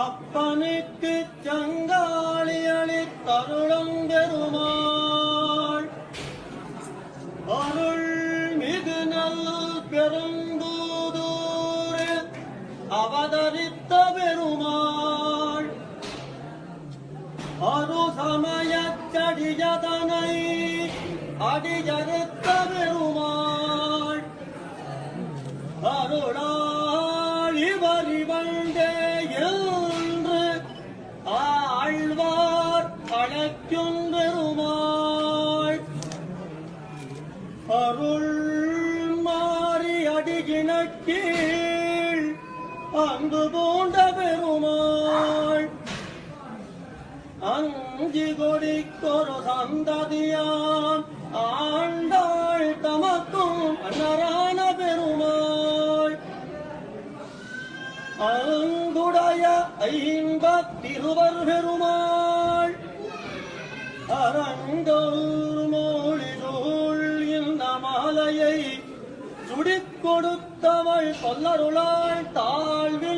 அப்பனுக்கு சங்காளி அளித்தருளம் பெருமாள் அருள் மிகு நல் பெருந்தூதூரில் அவதரித்த பெருமாள் அரு சமயச்சடியதனை அடியறுத்த பெருமாள் அருளாளி வரிவண்டே என்று ஆழ்வார் அழைக்கும் பெருமாள் அருள் மாறி அடிகிணக்கீழ் அன்பு பூண்ட பெருமாள் அஞ்சி கொடிக்கொரு சந்ததியான் ஆண்டாள் தமக்கும் அன்னரான பெருமாள் அங்குடைய ஐம்பத்திருவர் பெருமாள் அரங்கூர் மொழிதூள் இந்த மாலையை சுடிக் கொடுத்தவள் சொல்லருளாள் தாழ்வு